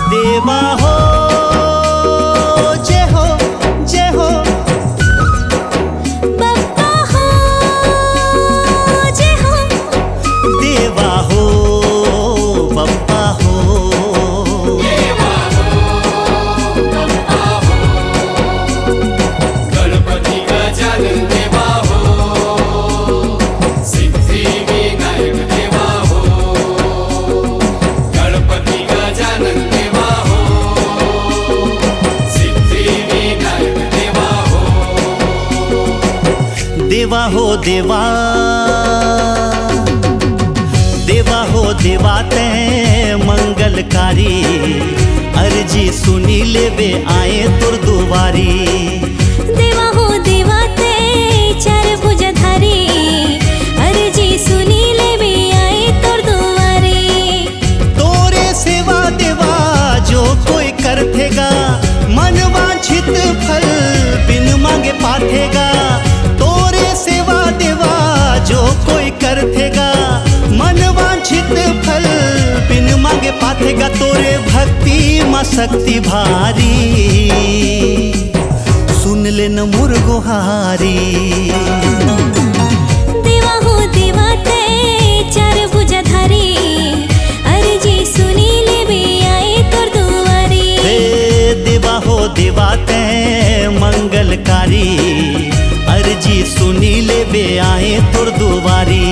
देवा हो जय हो जय हो, बप्पा हो जय हो, देवा हो बप्पा हो, देवा हो बप्पा हो, गणपती गजानन देवा हो, सिद्धिविनायक देवा हो, गणपती गजानन देवा हो, सिद्धिविनायक देवा हो। देवा हो देवा, देवा हो देवा ते मंगलकारी, अर्जी सुनी लेवे आए तुर दुआरी। देवा हो देवा ते चार भुजधारी, अर्जी सुनी लेवे आए तोर दुआरे। तोरे सेवा देवा जो कोई करथेगा, मन वांछित फल बिन मांगे पाथेगा। तोरे सेवा देवा जो कोई करथेगा, मन वांछित फल बिन मांगे पाथेगा। तोरे भक्ति मां शक्ति भारी, सुन ले न मोर गोहारी। देवा हो देवा ते चार भुजधारी, अर्जी सुनी लेवे आए तोर दुआरे। हे देवा हो देवा ते मंगलकारी, अर्जी सुनी लेवे आए तुर दुआरी।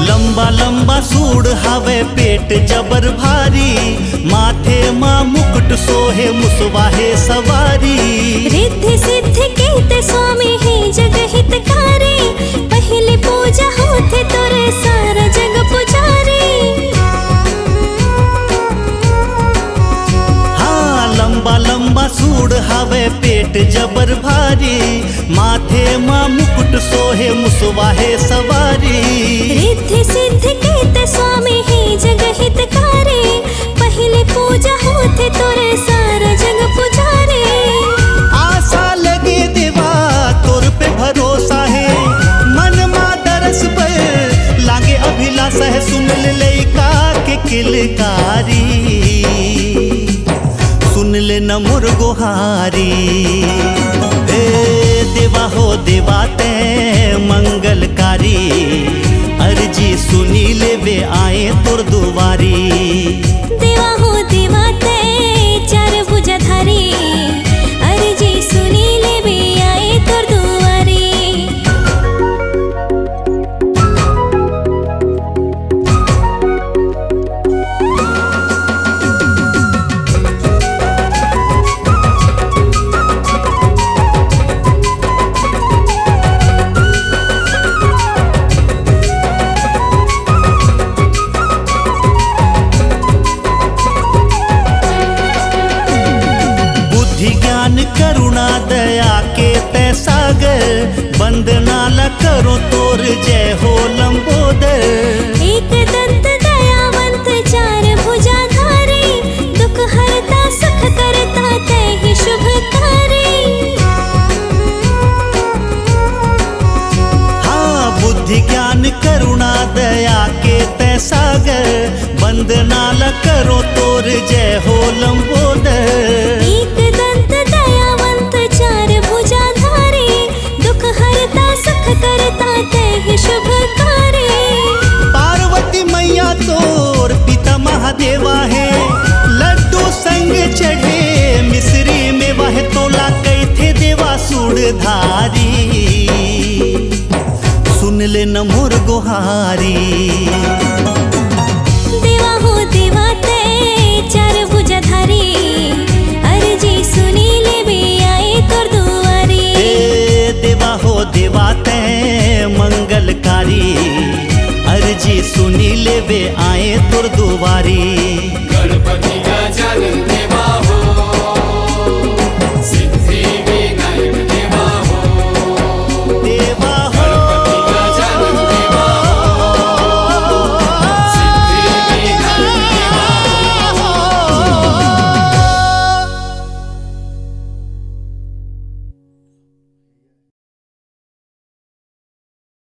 लंबा लंबा सूड़ हावे पेट जबर भारी, माथे मां मुकुट सोहे मुसवाहे सवारी। रिद्धि सिद्धि कहते स्वामी ही जग हितकारी, पहली पूजा होते तोरे सारा जग पुजारी। हाँ लंबा लंबा सूड़ हावे पेट जबर भारी, माथे मां मुकुट सोहे मुसवाहे सवारी। रिद्धि सिद्धि कहते स्वामी ही जग हितकारी, पहली पूजा होते तोरे सारा जग पुजारी। आशा लगे देवा तोर पे भरोसा है, मन मा दरस पर लागे अभिलाषा है। सुन ले लइका के किलकारी, सुन ले न मोर गोहारी। हे देवा हो देवा ते मंगलकारी, अर्जी सुनी लेवे आए तुर दुआरी। देवा हो देवा ते चार भुजधारी, अर्जी सुनी लेवे आए तोर दुआरे। बुद्धि ज्ञान करुणा दया के तै सागर, वंदना ला करो तोर जय हो लंबोदर। एक दंत दयावंत चार भुजाधारी, दुख हरता सुख करता तै ही शुभकारी। हाँ बुद्धि ज्ञान करुणा दया के तै सागर, वंदना ला करो तोर जय हो लंबोदर। एक दंत दयावंत चार भुजाधारी, दुख हरता सुख करता तै ही शुभकारी। पार्वती मैया तोर पिता महादेवा है, लड्डू संग चढ़े मिश्री में वह तोला कैथे देवा सूड़धारी। सुन ले न मोर गोहारी। देवा हो देवा ते चार भुजधारी, अर्जी सुनी लेवे आए तोर दुआरे। देवे